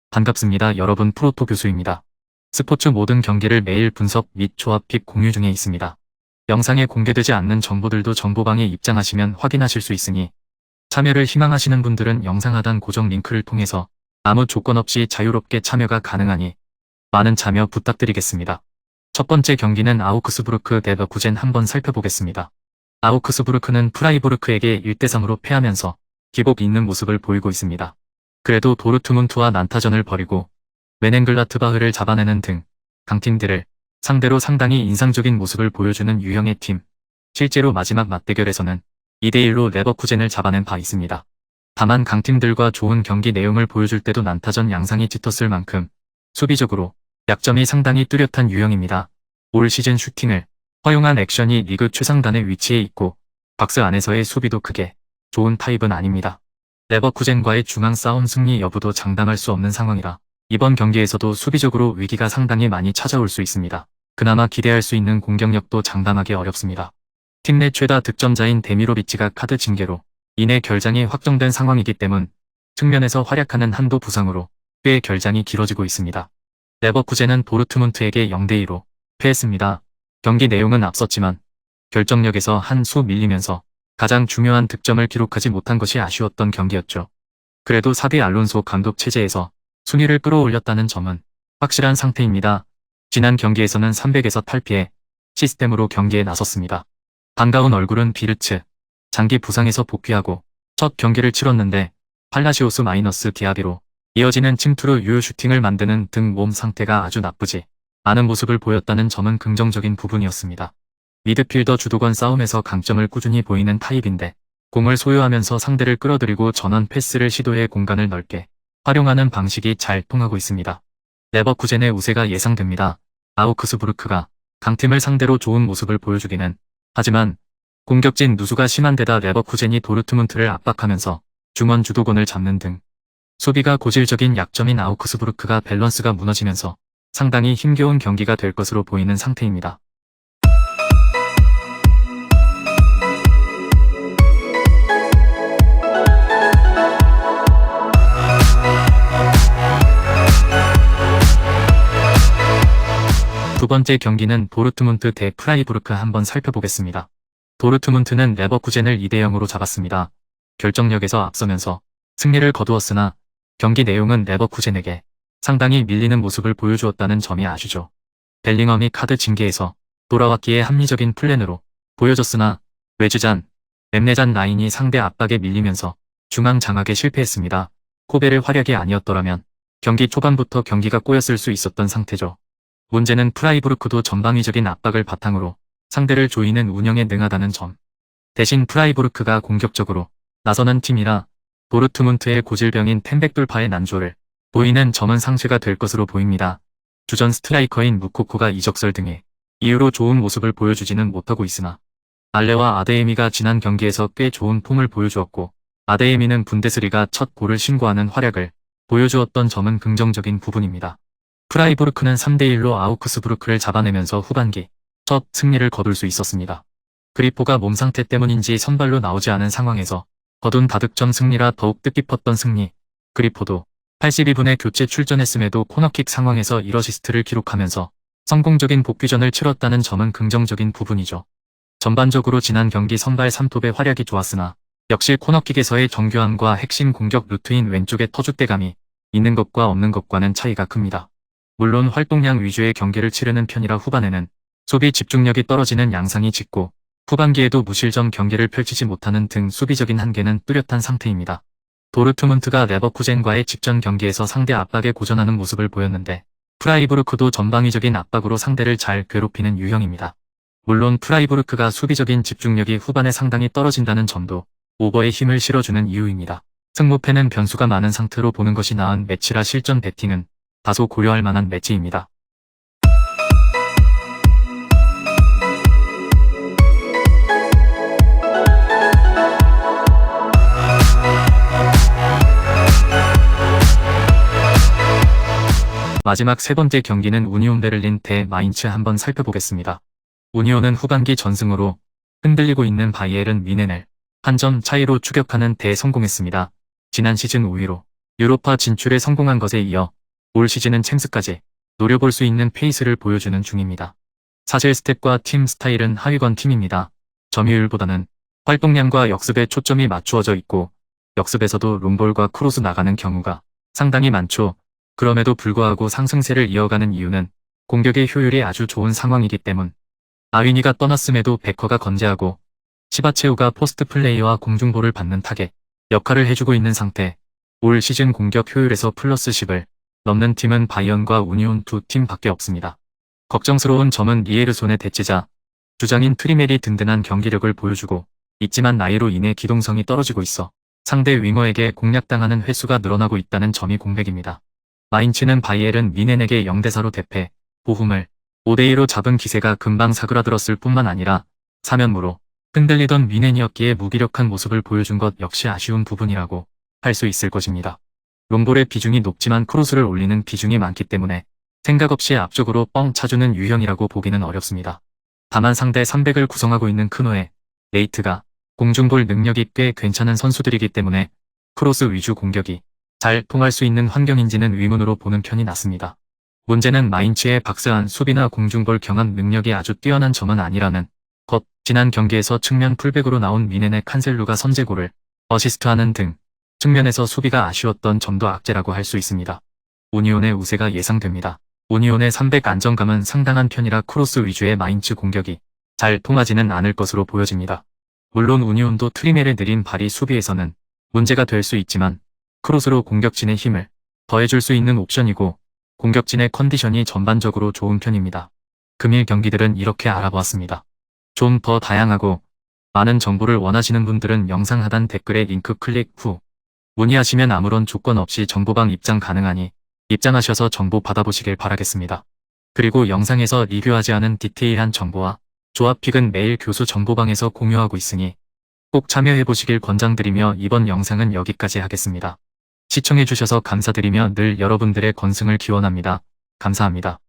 반갑습니다. 여러분, 프로토 교수입니다. 스포츠 모든 경기를 매일 분석 및 조합 픽 공유 중에 있습니다. 영상에 공개되지 않는 정보들도 정보방에 입장하시면 확인하실 수 있으니 참여를 희망하시는 분들은 영상 하단 고정 링크를 통해서 아무 조건 없이 자유롭게 참여가 가능하니 많은 참여 부탁드리겠습니다. 첫 번째 경기는 아우크스부르크 레버쿠젠 한번 살펴보겠습니다. 아우크스부르크는 프라이부르크에게 1대3으로 패하면서 기복 있는 모습을 보이고 있습니다. 그래도 도르트문트와 난타전을 벌이고 멘헨글라트바흐를 잡아내는 등 강팀들을 상대로 상당히 인상적인 모습을 보여주는 유형의 팀. 실제로 마지막 맞대결에서는 2대1로 레버쿠젠을 잡아낸 바 있습니다. 다만 강팀들과 좋은 경기 내용을 보여줄 때도 난타전 양상이 짙었을 만큼 수비적으로 약점이 상당히 뚜렷한 유형입니다. 올 시즌 슈팅을 허용한 액션이 리그 최상단에 위치해 있고 박스 안에서의 수비도 크게 좋은 타입은 아닙니다. 레버쿠젠과의 중앙 싸움 승리 여부도 장담할 수 없는 상황이라 이번 경기에서도 수비적으로 위기가 상당히 많이 찾아올 수 있습니다. 그나마 기대할 수 있는 공격력도 장담하기 어렵습니다. 팀 내 최다 득점자인 데미로비치가 카드 징계로 이내 결장이 확정된 상황이기 때문 측면에서 활약하는 한도 부상으로 꽤 결장이 길어지고 있습니다. 레버쿠젠은 도르트문트에게 0대2로 패했습니다. 경기 내용은 앞섰지만 결정력에서 한 수 밀리면서 가장 중요한 득점을 기록하지 못한 것이 아쉬웠던 경기였죠. 그래도 사비 알론소 감독 체제에서 순위를 끌어올렸다는 점은 확실한 상태입니다. 지난 경기에서는 300에서 8피해 시스템으로 경기에 나섰습니다. 반가운 얼굴은 비르츠, 장기 부상에서 복귀하고 첫 경기를 치렀는데 팔라시오스 마이너스 디아비로 이어지는 침투로 유효 슈팅을 만드는 등 몸 상태가 아주 나쁘지 않은 모습을 보였다는 점은 긍정적인 부분이었습니다. 미드필더 주도권 싸움에서 강점을 꾸준히 보이는 타입인데 공을 소유하면서 상대를 끌어들이고 전원 패스를 시도해 공간을 넓게 활용하는 방식이 잘 통하고 있습니다. 레버쿠젠의 우세가 예상됩니다. 아우크스부르크가 강팀을 상대로 좋은 모습을 보여주기는 하지만 공격진 누수가 심한 데다 레버쿠젠이 도르트문트를 압박하면서 중원 주도권을 잡는 등 수비가 고질적인 약점인 아우크스부르크가 밸런스가 무너지면서 상당히 힘겨운 경기가 될 것으로 보이는 상태입니다. 두 번째 경기는 도르트문트 대 프라이부르크 한번 살펴보겠습니다. 도르트문트는 레버쿠젠을 2대0으로 잡았습니다. 결정력에서 앞서면서 승리를 거두었으나 경기 내용은 레버쿠젠에게 상당히 밀리는 모습을 보여주었다는 점이 아쉬죠. 벨링엄이 카드 징계에서 돌아왔기에 합리적인 플랜으로 보여졌으나 외주잔, 엠네잔 라인이 상대 압박에 밀리면서 중앙 장악에 실패했습니다. 코벨의 활약이 아니었더라면 경기 초반부터 경기가 꼬였을 수 있었던 상태죠. 문제는 프라이부르크도 전방위적인 압박을 바탕으로 상대를 조이는 운영에 능하다는 점. 대신 프라이부르크가 공격적으로 나서는 팀이라 도르트문트의 고질병인 텐백 돌파의 난조를 보이는 점은 상쇄가 될 것으로 보입니다. 주전 스트라이커인 무코코가 이적설 등의 이유로 좋은 모습을 보여주지는 못하고 있으나 알레와 아데에미가 지난 경기에서 꽤 좋은 폼을 보여주었고 아데에미는 분데스리가 첫 골을 신고하는 활약을 보여주었던 점은 긍정적인 부분입니다. 프라이부르크는 3대1로 아우크스부르크를 잡아내면서 후반기 첫 승리를 거둘 수 있었습니다. 그리포가 몸 상태 때문인지 선발로 나오지 않은 상황에서 거둔 다득점 승리라 더욱 뜻깊었던 승리. 그리포도 82분에 교체 출전했음에도 코너킥 상황에서 1어시스트를 기록하면서 성공적인 복귀전을 치렀다는 점은 긍정적인 부분이죠. 전반적으로 지난 경기 선발 3톱의 활약이 좋았으나 역시 코너킥에서의 정교함과 핵심 공격 루트인 왼쪽의 터줏대감이 있는 것과 없는 것과는 차이가 큽니다. 물론 활동량 위주의 경기를 치르는 편이라 후반에는 수비 집중력이 떨어지는 양상이 짙고 후반기에도 무실점 경기를 펼치지 못하는 등 수비적인 한계는 뚜렷한 상태입니다. 도르트문트가 레버쿠젠과의 직전 경기에서 상대 압박에 고전하는 모습을 보였는데 프라이부르크도 전방위적인 압박으로 상대를 잘 괴롭히는 유형입니다. 물론 프라이부르크가 수비적인 집중력이 후반에 상당히 떨어진다는 점도 오버에 힘을 실어주는 이유입니다. 승무패는 변수가 많은 상태로 보는 것이 나은 매치라 실전 배팅은 다소 고려할 만한 매치입니다. 마지막 세 번째 경기는 우니온 베를린 대 마인츠 한번 살펴보겠습니다. 우니온은 후반기 전승으로 흔들리고 있는 바이에른 뮌헨을 한 점 차이로 추격하는 데 성공했습니다. 지난 시즌 5위로 유로파 진출에 성공한 것에 이어 올 시즌은 챔스까지 노려볼 수 있는 페이스를 보여주는 중입니다. 사실 스텝과 팀 스타일은 하위권 팀입니다. 점유율보다는 활동량과 역습에 초점이 맞추어져 있고 역습에서도 롱볼과 크로스 나가는 경우가 상당히 많죠. 그럼에도 불구하고 상승세를 이어가는 이유는 공격의 효율이 아주 좋은 상황이기 때문. 아위니가 떠났음에도 베커가 건재하고 시바체우가 포스트 플레이와 공중볼을 받는 타겟 역할을 해주고 있는 상태. 올 시즌 공격 효율에서 플러스 10을 넘는 팀은 바이언과 우니온 두 팀밖에 없습니다. 걱정스러운 점은 리에르손의 대체자, 주장인 트리멜이 든든한 경기력을 보여주고 있지만 나이로 인해 기동성이 떨어지고 있어 상대 윙어에게 공략당하는 횟수가 늘어나고 있다는 점이 공백입니다. 마인츠는 바이엘은 미넨에게 0대4로 대패, 보훔을 5대2로 잡은 기세가 금방 사그라들었을 뿐만 아니라 사면무로 흔들리던 미넨이었기에 무기력한 모습을 보여준 것 역시 아쉬운 부분이라고 할 수 있을 것입니다. 롱볼의 비중이 높지만 크로스를 올리는 비중이 많기 때문에 생각 없이 앞쪽으로 뻥 차주는 유형이라고 보기는 어렵습니다. 다만 상대 300을 구성하고 있는 크노에 네이트가 공중볼 능력이 꽤 괜찮은 선수들이기 때문에 크로스 위주 공격이 잘 통할 수 있는 환경인지는 의문으로 보는 편이 낫습니다. 문제는 마인츠의 박스한 수비나 공중볼 경합 능력이 아주 뛰어난 점은 아니라는 것. 지난 경기에서 측면 풀백으로 나온 미넨의 칸셀루가 선제골을 어시스트하는 등 측면에서 수비가 아쉬웠던 점도 악재라고 할 수 있습니다. 우니온의 우세가 예상됩니다. 우니온의 300 안정감은 상당한 편이라 크로스 위주의 마인츠 공격이 잘 통하지는 않을 것으로 보여집니다. 물론 우니온도 트리멜의 느린 발이 수비에서는 문제가 될 수 있지만 크로스로 공격진의 힘을 더해줄 수 있는 옵션이고 공격진의 컨디션이 전반적으로 좋은 편입니다. 금일 경기들은 이렇게 알아보았습니다. 좀 더 다양하고 많은 정보를 원하시는 분들은 영상 하단 댓글에 링크 클릭 후 문의하시면 아무런 조건 없이 정보방 입장 가능하니 입장하셔서 정보 받아보시길 바라겠습니다. 그리고 영상에서 리뷰하지 않은 디테일한 정보와 조합픽은 매일 교수 정보방에서 공유하고 있으니 꼭 참여해보시길 권장드리며 이번 영상은 여기까지 하겠습니다. 시청해주셔서 감사드리며 늘 여러분들의 건승을 기원합니다. 감사합니다.